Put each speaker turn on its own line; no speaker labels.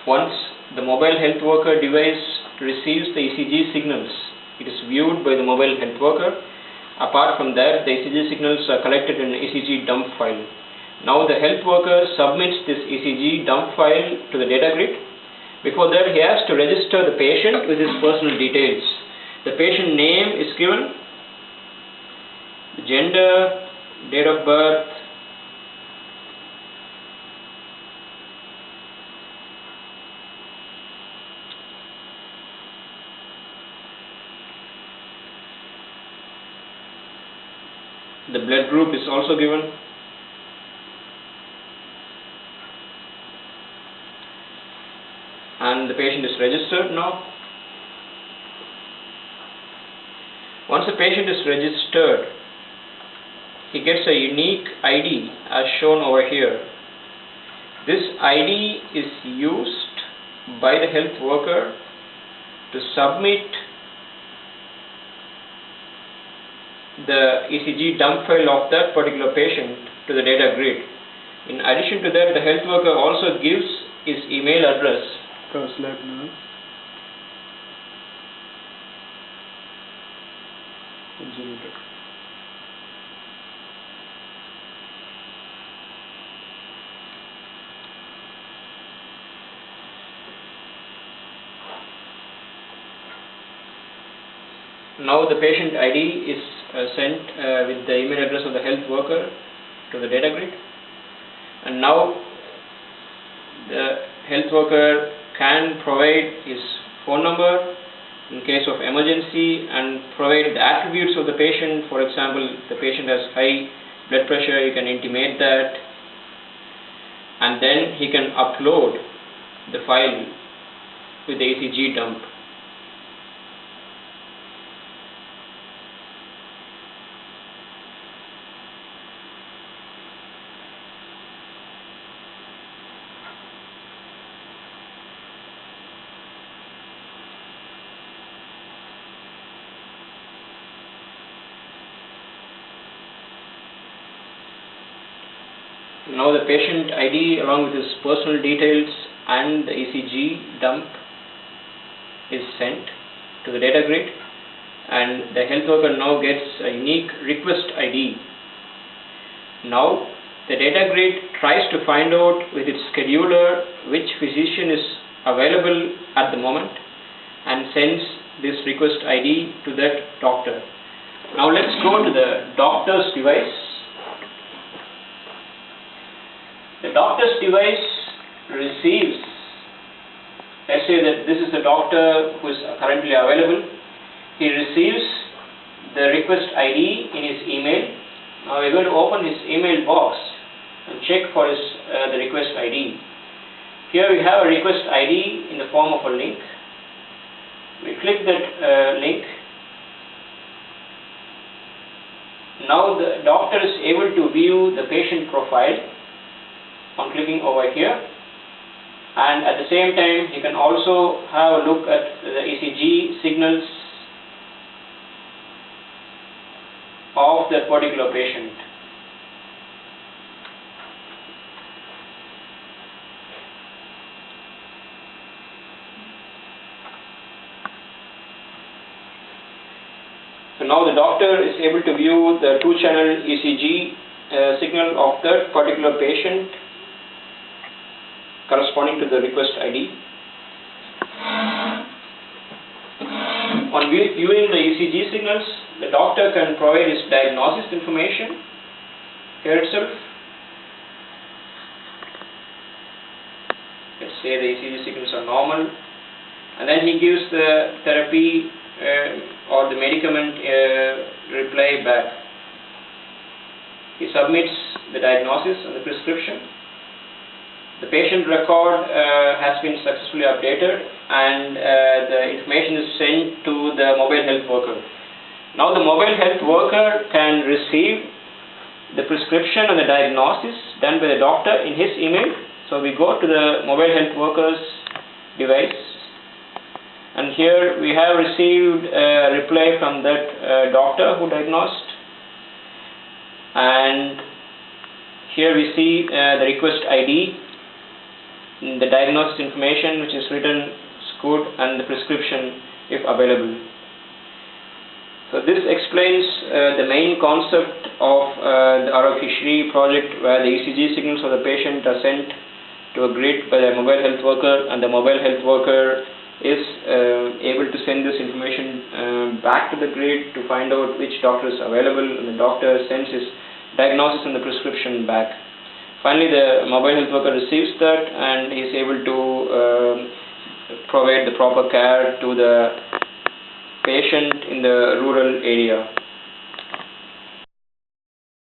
Once the mobile health worker device receives the ECG signals, it is viewed by the mobile health worker. Apart from that, the ECG signals are collected in an ECG dump file. Now the health worker submits this ECG dump file to the data grid. Before that, he has to register the patient with his personal details. The patient name is given, the gender, date of birth, the blood group is also given. And the patient is registered now. Once the patient is registered, he gets a unique ID as shown over here. This ID is used by the health worker to submit the ECG dump file of that particular patient to the data grid. In addition to that, the health worker also gives his email address. Now the patient ID is sent with the email address of the health worker to the data grid, and now the health worker can provide his phone number in case of emergency and provide the attributes of the patient. For example, if the patient has high blood pressure, you can intimate that, and then he can upload the file with the ECG dump. Now the patient ID along with his personal details and the ECG dump is sent to the data grid, and the health worker now gets a unique request ID. Now the data grid tries to find out with its scheduler which physician is available at the moment and sends this request ID to that doctor. Now let's go to the doctor's device. The doctor's device receives, let's say that this is the doctor who is currently available. He receives the request ID in his email. Now we are going to open his email box and check for his the request ID. Here we have a request ID in the form of a link. We click that link. Now the doctor is able to view the patient profile on clicking over here, and at the same time you can also have a look at the ECG signals of that particular patient. So now the doctor is able to view the 2-channel ECG signal of that particular patient corresponding to the request ID. On viewing the ECG signals, the doctor can provide his diagnosis information here itself. Let's say the ECG signals are normal, and then he gives the therapy or the medicament reply back. He submits the diagnosis and the prescription. The patient record has been successfully updated, and the information is sent to the mobile health worker. Now the mobile health worker can receive the prescription and the diagnosis done by the doctor in his email. So we go to the mobile health worker's device, and here we have received a reply from that doctor who diagnosed, and here we see the request ID The diagnosis information which is written is good, and the prescription if available. So this explains the main concept of the Arogyasree project, where the ECG signals of the patient are sent to a grid by the mobile health worker, and the mobile health worker is able to send this information back to the grid to find out which doctor is available, and the doctor sends his diagnosis and the prescription back. Finally, the mobile health worker receives that and is able to provide the proper care to the patient in the rural area.